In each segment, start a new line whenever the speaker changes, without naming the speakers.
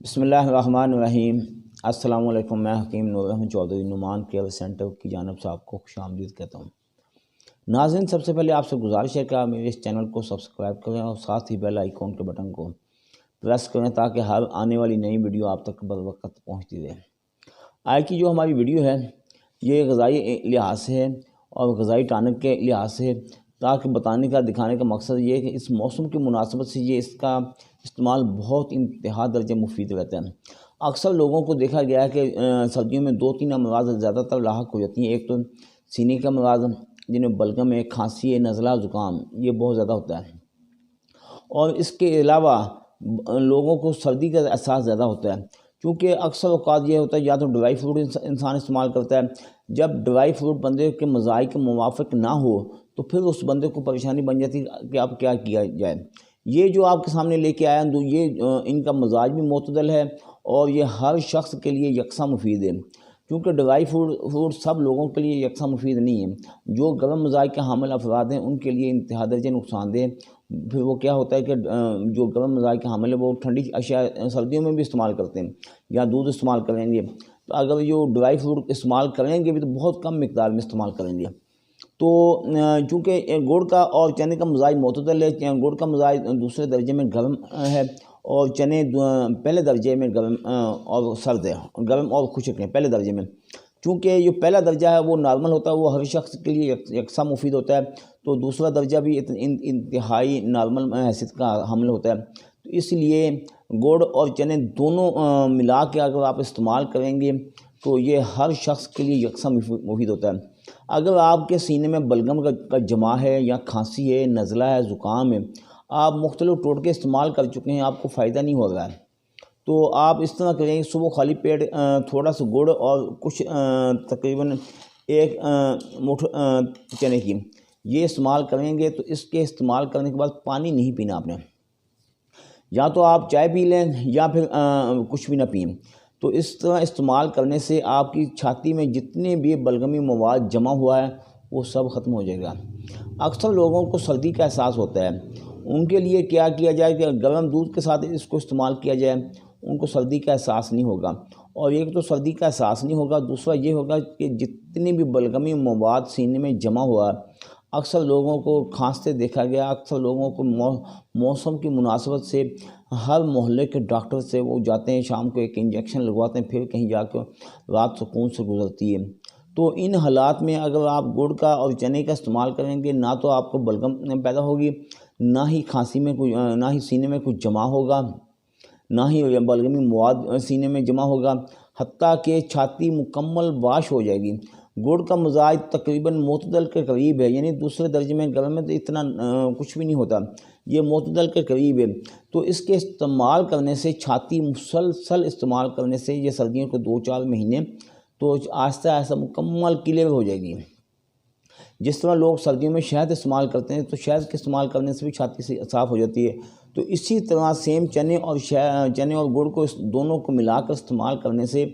بسم اللہ الرحمن الرحیم۔ السلام علیکم، میں حکیم نوراحمد چوہدری نعمان کیئر سینٹر کی جانب سے آپ کو خوش آمدید کہتا ہوں۔ ناظرین، سب سے پہلے آپ سے گزارش ہے کہ آپ میرے اس چینل کو سبسکرائب کریں اور ساتھ ہی بیل آئیکن کے بٹن کو پریس کریں تاکہ ہر آنے والی نئی ویڈیو آپ تک بروقت پہنچتی رہے۔ آج کی جو ہماری ویڈیو ہے یہ غذائی لحاظ سے ہے اور غذائی ٹانک کے لحاظ سے ہے، تاکہ بتانے کا دکھانے کا مقصد یہ ہے کہ اس موسم کی مناسبت سے اس کا استعمال بہت انتہا درجے مفید رہتا ہے۔ اکثر لوگوں کو دیکھا گیا ہے کہ سردیوں میں 2-3 امراض زیادہ تر لاحق ہو جاتی ہیں۔ ایک تو سینے کا امراض جن میں بلغم ہے، کھانسی ہے، نزلہ، زکام، یہ بہت زیادہ ہوتا ہے، اور اس کے علاوہ لوگوں کو سردی کا احساس زیادہ ہوتا ہے، کیونکہ اکثر اوقات یہ ہوتا ہے یا تو ڈرائی فروٹ انسان استعمال کرتا ہے۔ جب ڈرائی فروٹ بندے کے مزاج کے موافق نہ ہو تو پھر اس بندے کو پریشانی بن جاتی ہے کہ اب کیا کیا جائے۔ یہ جو آپ کے سامنے لے کے آیا ہوں، یہ ان کا مزاج بھی معتدل ہے اور یہ ہر شخص کے لیے یکساں مفید ہے، کیونکہ ڈرائی فروٹ سب لوگوں کے لیے یکساں مفید نہیں ہے۔ جو گرم مزاج کے حامل افراد ہیں ان کے لیے انتہا درجے نقصان دہ۔ پھر وہ کیا ہوتا ہے کہ جو گرم مزاج کے حامل ہے وہ ٹھنڈی اشیاء سردیوں میں بھی استعمال کرتے ہیں یا دودھ استعمال کریں گے، تو اگر جو ڈرائی فروٹ استعمال کریں گے بھی تو بہت کم مقدار میں استعمال کریں گے۔ تو چونکہ گڑ کا اور چنے کا مزاج معتدل ہے، گڑ کا مزاج دوسرے درجے میں گرم ہے اور چنے پہلے درجے میں گرم اور سرد ہے، گرم اور خشک ہے پہلے درجے میں۔ چونکہ جو پہلا درجہ ہے وہ نارمل ہوتا ہے، وہ ہر شخص کے لیے یکساں مفید ہوتا ہے، تو دوسرا درجہ بھی انتہائی نارمل حیثیت کا حامل ہوتا ہے۔ تو اس لیے گڑ اور چنے دونوں ملا کے اگر آپ استعمال کریں گے تو یہ ہر شخص کے لیے یکساں مفید ہوتا ہے۔ اگر آپ کے سینے میں بلغم کا جمع ہے یا کھانسی ہے، نزلہ ہے، زکام ہے، آپ مختلف ٹوٹکے استعمال کر چکے ہیں، آپ کو فائدہ نہیں ہو رہا ہے، تو آپ اس طرح کریں، صبح خالی پیٹ تھوڑا سا گڑ اور کچھ تقریباً 1 مٹھ چنے کی یہ استعمال کریں گے، تو اس کے استعمال کرنے کے بعد پانی نہیں پینا آپ نے، یا تو آپ چائے پی لیں یا پھر کچھ بھی نہ پئیں۔ تو اس طرح استعمال کرنے سے آپ کی چھاتی میں جتنے بھی بلغمی مواد جمع ہوا ہے وہ سب ختم ہو جائے گا۔ اکثر لوگوں کو سردی کا احساس ہوتا ہے، ان کے لیے کیا کیا جائے کہ گرم دودھ کے ساتھ اس کو استعمال کیا جائے، ان کو سردی کا احساس نہیں ہوگا۔ اور ایک تو سردی کا احساس نہیں ہوگا، دوسرا یہ ہوگا کہ جتنی بھی بلغمی مواد سینے میں جمع ہوا ہے، اکثر لوگوں کو کھانستے دیکھا گیا، اکثر لوگوں کو موسم کی مناسبت سے ہر محلے کے ڈاکٹر سے وہ جاتے ہیں، شام کو ایک انجیکشن لگواتے ہیں، پھر کہیں جا کے رات سکون سے گزرتی ہے۔ تو ان حالات میں اگر آپ گڑ کا اور چنے کا استعمال کریں گے، نہ تو آپ کو بلغم پیدا ہوگی، نہ ہی کھانسی میں نہ ہی سینے میں کچھ جمع ہوگا، نہ ہی بلغمی مواد سینے میں جمع ہوگا، حتیٰ کہ چھاتی مکمل واش ہو جائے گی۔ گڑ کا مزاج تقریباً معتدل کے قریب ہے، یعنی دوسرے درجے میں گرم میں تو اتنا کچھ بھی نہیں ہوتا، یہ معتدل کے قریب ہے۔ تو اس کے استعمال کرنے سے، چھاتی مسلسل استعمال کرنے سے، یہ سردیوں کے 2-4 مہینے تو آہستہ آہستہ مکمل کلیئر ہو جائے گی۔ جس طرح لوگ سردیوں میں شہد استعمال کرتے ہیں تو شہد کے استعمال کرنے سے بھی چھاتی سے صاف ہو جاتی ہے، تو اسی طرح سیم چنے اور گڑ کو دونوں کو ملا کر استعمال کرنے سے،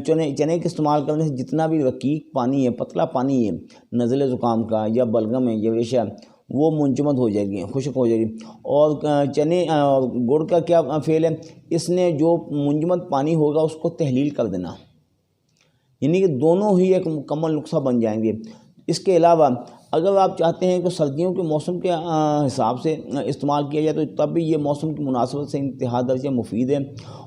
چنے کے استعمال کرنے سے جتنا بھی رقیق پانی ہے، پتلا پانی ہے نزلے زکام کا یا بلغم ہے یا ریشہ، وہ منجمد ہو جائے گی، خشک ہو جائے گی۔ اور چنے اور گڑ کا کیا فعل ہے، اس نے جو منجمد پانی ہوگا اس کو تحلیل کر دینا، یعنی کہ دونوں ہی ایک مکمل نسخہ بن جائیں گے۔ اس کے علاوہ اگر آپ چاہتے ہیں کہ سردیوں کے موسم کے حساب سے استعمال کیا جائے تو تب بھی یہ موسم کی مناسبت سے انتہا درجے مفید ہے،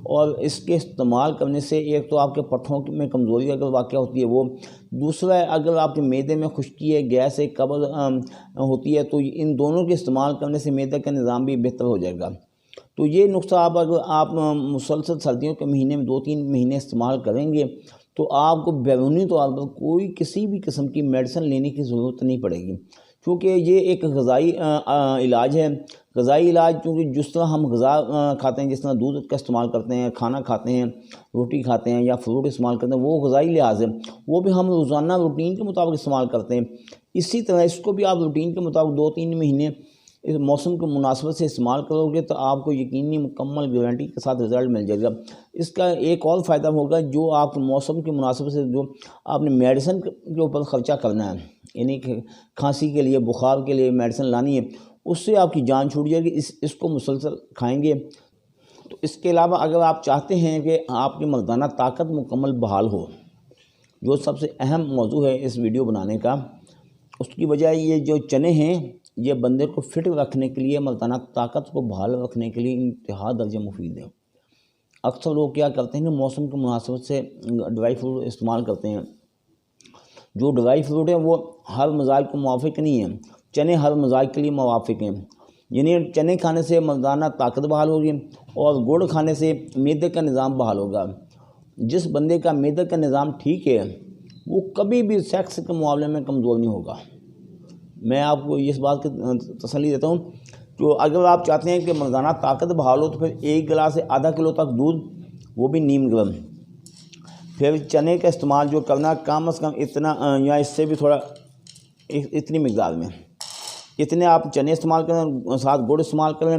اور اس کے استعمال کرنے سے ایک تو آپ کے پٹھوں میں کمزوری اگر واقع ہوتی ہے وہ، دوسرا ہے اگر آپ کے معدے میں خشکی ہے، گیس ہے، قبض ہوتی ہے، تو ان دونوں کے استعمال کرنے سے معدے کا نظام بھی بہتر ہو جائے گا۔ تو یہ نسخہ اگر آپ مسلسل سردیوں کے مہینے میں 2-3 مہینے استعمال کریں گے تو آپ کو بیرونی طور پر کوئی کسی بھی قسم کی میڈیسن لینے کی ضرورت نہیں پڑے گی، کیونکہ یہ ایک غذائی علاج ہے۔ غذائی علاج کیونکہ جس طرح ہم غذا کھاتے ہیں، جس طرح دودھ کا استعمال کرتے ہیں، کھانا کھاتے ہیں، روٹی کھاتے ہیں یا فروٹ استعمال کرتے ہیں، وہ غذائی لحاظ ہے، وہ بھی ہم روزانہ روٹین کے مطابق استعمال کرتے ہیں۔ اسی طرح اس کو بھی آپ روٹین کے مطابق 2-3 مہینے اس موسم کی مناسبت سے استعمال کرو گے تو آپ کو یقینی مکمل گارنٹی کے ساتھ رزلٹ مل جائے گا۔ اس کا ایک اور فائدہ ہوگا، جو آپ موسم کی مناسبت سے جو آپ نے میڈیسن کے اوپر خرچہ کرنا ہے، یعنی کہ کھانسی کے لیے، بخار کے لیے میڈیسن لانی ہے، اس سے آپ کی جان چھوٹ جائے گی۔ اس کو مسلسل کھائیں گے تو اس کے علاوہ اگر آپ چاہتے ہیں کہ آپ کی مردانہ طاقت مکمل بحال ہو، جو سب سے اہم موضوع ہے اس ویڈیو بنانے کا، اس کی وجہ یہ جو چنے ہیں یہ بندے کو فٹ رکھنے کے لیے، مردانہ طاقت کو بحال رکھنے کے لیے انتہا درجہ مفید ہیں۔ اکثر لوگ کیا کرتے ہیں کہ موسم کی مناسبت سے ڈرائی فروٹ استعمال کرتے ہیں۔ جو ڈرائی فروٹ ہیں وہ ہر مزاج کو موافق نہیں ہیں، چنے ہر مزاج کے لیے موافق ہیں۔ یعنی چنے کھانے سے مردانہ طاقت بحال ہوگی اور گڑ کھانے سے معدے کا نظام بحال ہوگا۔ جس بندے کا معدے کا نظام ٹھیک ہے وہ کبھی بھی سیکس کے معاملے میں کمزور نہیں ہوگا۔ میں آپ کو اس بات کی تسلی دیتا ہوں کہ اگر آپ چاہتے ہیں کہ مردانہ طاقت بحال ہو تو پھر 1 گلاس سے آدھا کلو تک دودھ، وہ بھی نیم گرم، پھر چنے کا استعمال جو کرنا کم از کم اتنا یا اس سے بھی تھوڑا اتنی مقدار میں اتنے آپ چنے استعمال کریں، ساتھ گڑ استعمال کریں،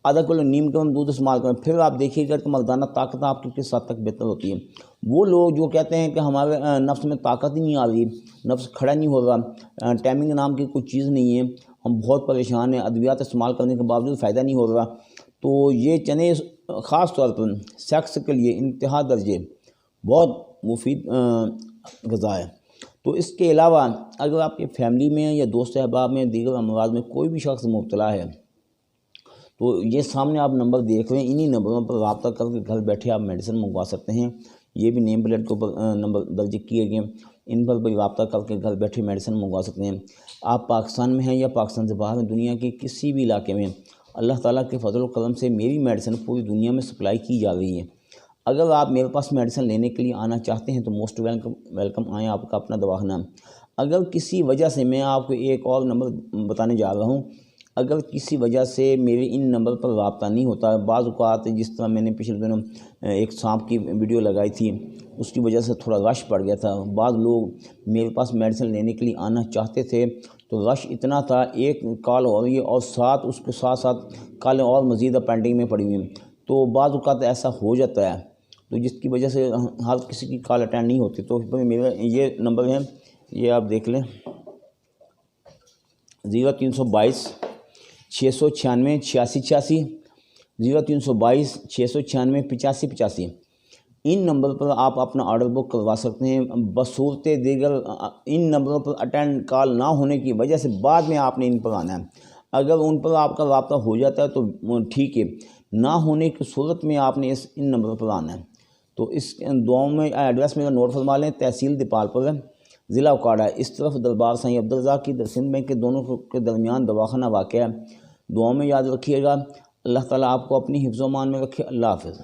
آدھا کلو نیم گرم دودھ استعمال کریں، پھر آپ دیکھیے گا کہ مردانہ طاقت آپ کی کس حد تک بہتر ہوتی ہے۔ وہ لوگ جو کہتے ہیں کہ ہمارے نفس میں طاقت ہی نہیں آ رہی، نفس کھڑا نہیں ہو رہا، ٹائمنگ نام کی کوئی چیز نہیں ہے، ہم بہت پریشان ہیں، ادویات استعمال کرنے کے باوجود فائدہ نہیں ہو رہا، تو یہ چنے خاص طور پر سیکس کے لیے انتہا درجے بہت مفید غذا ہے۔ تو اس کے علاوہ اگر آپ کی فیملی میں یا دوست احباب میں دیگر امراض میں کوئی بھی شخص مبتلا ہے تو یہ سامنے آپ نمبر دیکھ رہے ہیں، انہی نمبروں پر رابطہ کر کے گھر بیٹھے آپ میڈیسن منگوا سکتے ہیں۔ یہ بھی نیم پلیٹ کے اوپر نمبر درج کیے گئے، ان پر بھی رابطہ کر کے گھر بیٹھے میڈیسن منگوا سکتے ہیں۔ آپ پاکستان میں ہیں یا پاکستان سے باہر ہیں، دنیا کے کسی بھی علاقے میں اللہ تعالیٰ کے فضل و کرم سے میری میڈیسن پوری دنیا میں سپلائی کی جا رہی ہے۔ اگر آپ میرے پاس میڈیسن لینے کے لیے آنا چاہتے ہیں تو موسٹ ویلکم آئیں، آپ کا اپنا دواخانہ۔ اگر کسی وجہ سے، میں آپ کو ایک اور نمبر بتانے جا رہا ہوں، اگر کسی وجہ سے میرے ان نمبر پر رابطہ نہیں ہوتا، بعض اوقات جس طرح میں نے پچھلے دنوں ایک سانپ کی ویڈیو لگائی تھی، اس کی وجہ سے تھوڑا رش پڑ گیا تھا، بعض لوگ میرے پاس میڈیسن لینے کے لیے آنا چاہتے تھے تو رش اتنا تھا، ایک کال ہو رہی ہے اور ساتھ اس کے ساتھ ساتھ کالیں اور مزید پینڈنگ میں پڑی ہوئی ہیں، تو بعض اوقات ایسا ہو جاتا ہے، تو جس کی وجہ سے ہر کسی کی کال اٹینڈ نہیں ہوتی۔ تو میرا یہ نمبر ہے، یہ آپ دیکھ لیں، 0322 696 8686، 0322 696 8585۔ ان نمبر پر آپ اپنا آرڈر بک کروا سکتے ہیں۔ بصورت دیگر ان نمبروں پر اٹینڈ کال نہ ہونے کی وجہ سے بعد میں آپ نے ان پر آنا ہے۔ اگر ان پر آپ کا رابطہ ہو جاتا ہے تو ٹھیک ہے، نہ ہونے کی صورت میں آپ نے ان نمبروں پر آنا ہے۔ تو اس دعاؤں میں ایڈریس میرا نوٹ فرما لیں، تحصیل دیپال پر ہے، ضلع اکاڑا ہے، اس طرف دربار سائیں عبدالرزاق کی سندھ بینک کے دونوں کے درمیان دواخانہ واقع ہے۔ دعاؤں میں یاد رکھیے گا۔ اللہ تعالیٰ آپ کو اپنی حفظ و امان میں رکھے۔ اللہ حافظ۔